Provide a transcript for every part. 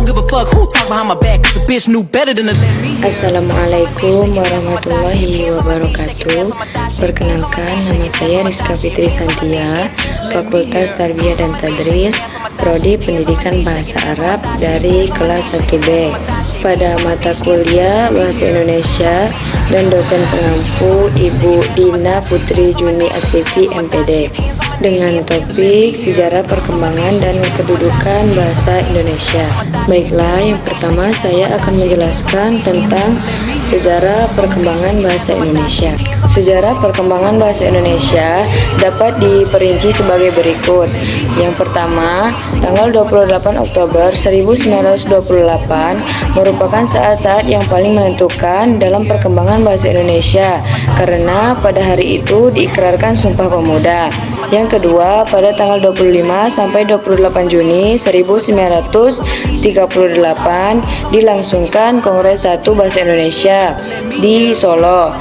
don't give a fuck who talk behind my back. The bitch knew better than to let me. Assalamualaikum warahmatullahi wabarakatuh. Perkenalkan, nama saya Rizka Fitri Santia, Fakultas Tarbiyah dan Tadris, Prodi Pendidikan Bahasa Arab dari kelas 1B. Pada mata kuliah Bahasa Indonesia dan dosen pengampu Ibu Dina Putri Juni Astuti MPD dengan topik sejarah perkembangan dan kedudukan bahasa Indonesia. Baiklah, yang pertama saya akan menjelaskan tentang sejarah perkembangan bahasa Indonesia. Sejarah perkembangan bahasa Indonesia dapat diperinci sebagai berikut. Yang pertama, tanggal 28 Oktober 1928 merupakan saat-saat yang paling menentukan dalam perkembangan bahasa Indonesia karena pada hari itu diikrarkan Sumpah Pemuda. Yang kedua, pada tanggal 25 sampai 28 Juni 1938 dilangsungkan Kongres 1 Bahasa Indonesia di Solo.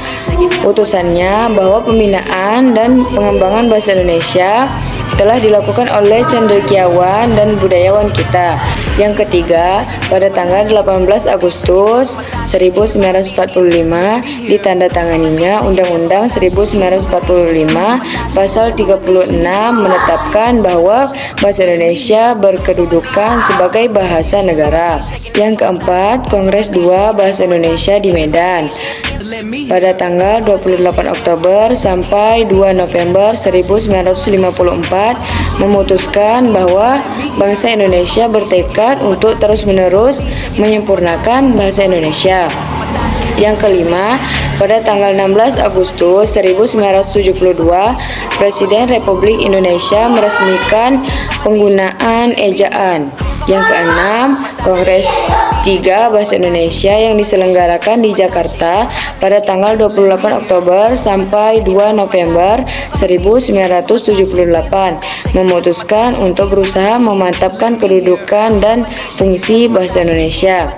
Putusannya bahwa pembinaan dan pengembangan bahasa Indonesia telah dilakukan oleh cendekiawan dan budayawan kita. Yang ketiga, pada tanggal 18 Agustus 1945 ditandatanganinya Undang-Undang 1945 Pasal 36 menetapkan bahwa bahasa Indonesia berkedudukan sebagai bahasa negara. Yang keempat, Kongres 2 Bahasa Indonesia di Medan pada tanggal 28 Oktober sampai 2 November 1954 memutuskan bahwa bangsa Indonesia bertekad untuk terus-menerus menyempurnakan bahasa Indonesia. Yang kelima, pada tanggal 16 Agustus 1972, Presiden Republik Indonesia meresmikan penggunaan ejaan. Yang keenam, Kongres 3 Bahasa Indonesia yang diselenggarakan di Jakarta pada tanggal 28 Oktober sampai 2 November 1978 memutuskan untuk berusaha memantapkan kedudukan dan fungsi bahasa Indonesia.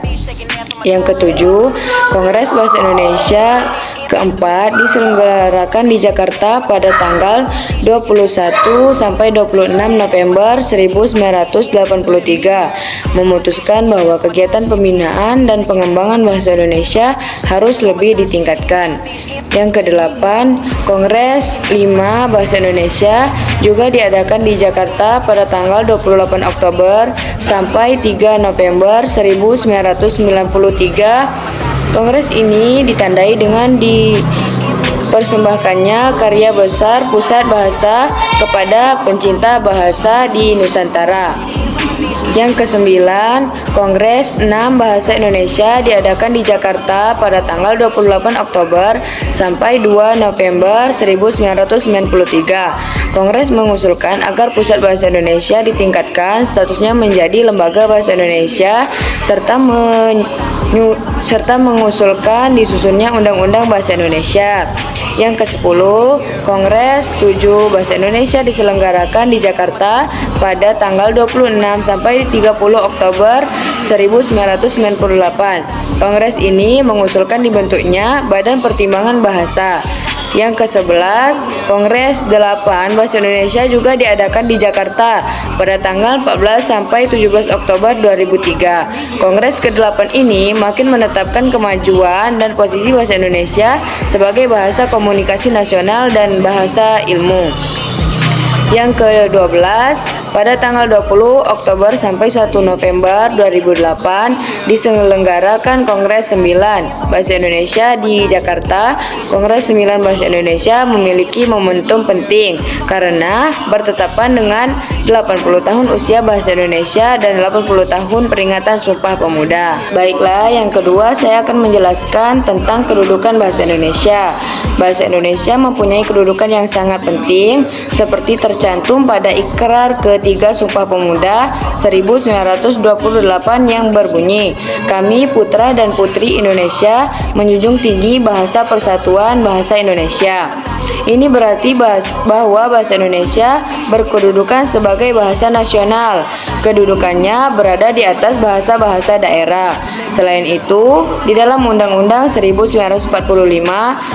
Yang ketujuh, Kongres Bahasa Indonesia keempat diselenggarakan di Jakarta pada tanggal 21 sampai 26 November 1983 memutuskan bahwa kegiatan pembinaan dan pengembangan bahasa Indonesia harus lebih ditingkatkan. Yang kedelapan, Kongres 5 Bahasa Indonesia juga diadakan di Jakarta pada tanggal 28 Oktober sampai 3 November 1993. Kongres ini ditandai dengan dipersembahkannya karya besar Pusat Bahasa kepada pencinta bahasa di Nusantara. Yang kesembilan, Kongres 6 Bahasa Indonesia diadakan di Jakarta pada tanggal 28 Oktober sampai 2 November 1993. Kongres mengusulkan agar Pusat Bahasa Indonesia ditingkatkan statusnya menjadi Lembaga Bahasa Indonesia serta mengusulkan disusunnya Undang-Undang Bahasa Indonesia. Yang ke-10, Kongres 7 Bahasa Indonesia diselenggarakan di Jakarta pada tanggal 26 sampai 30 Oktober 1998. Kongres ini mengusulkan dibentuknya Badan Pertimbangan Bahasa. Yang ke-11, Kongres 8 Bahasa Indonesia juga diadakan di Jakarta pada tanggal 14 sampai 17 Oktober 2003. Kongres ke-8 ini makin menetapkan kemajuan dan posisi bahasa Indonesia sebagai bahasa komunikasi nasional dan bahasa ilmu. Yang ke-12, pada tanggal 20 Oktober sampai 1 November 2008 diselenggarakan Kongres 9 Bahasa Indonesia di Jakarta. Kongres 9 Bahasa Indonesia memiliki momentum penting karena bertetapan dengan 80 tahun usia bahasa Indonesia dan 80 tahun peringatan Sumpah Pemuda. Baiklah, yang kedua saya akan menjelaskan tentang kedudukan bahasa Indonesia. Bahasa Indonesia mempunyai kedudukan yang sangat penting seperti tercantum pada Ikrar ke-3 Sumpah Pemuda 1928 yang berbunyi, "Kami putra dan putri Indonesia menjunjung tinggi bahasa persatuan bahasa Indonesia." Ini berarti bahwa bahasa Indonesia berkedudukan sebagai bahasa nasional. Kedudukannya berada di atas bahasa-bahasa daerah. Selain itu, di dalam Undang-Undang 1945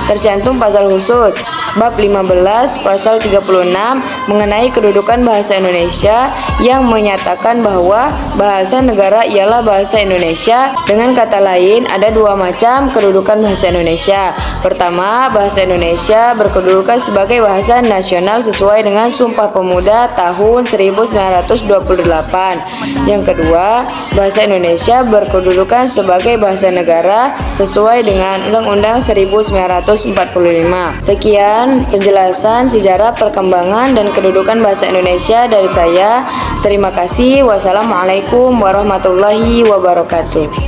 tercantum pasal khusus bab 15 pasal 36 mengenai kedudukan bahasa Indonesia yang menyatakan bahwa bahasa negara ialah bahasa Indonesia. Dengan kata lain, ada dua macam kedudukan bahasa Indonesia. Pertama, bahasa Indonesia berkedudukan sebagai bahasa nasional sesuai dengan Sumpah Pemuda tahun 1928. Yang kedua, bahasa Indonesia berkedudukan sebagai bahasa negara sesuai dengan Undang-Undang 1945. Sekian penjelasan sejarah perkembangan dan kedudukan bahasa Indonesia dari saya. Terima kasih. Wassalamualaikum warahmatullahi wabarakatuh.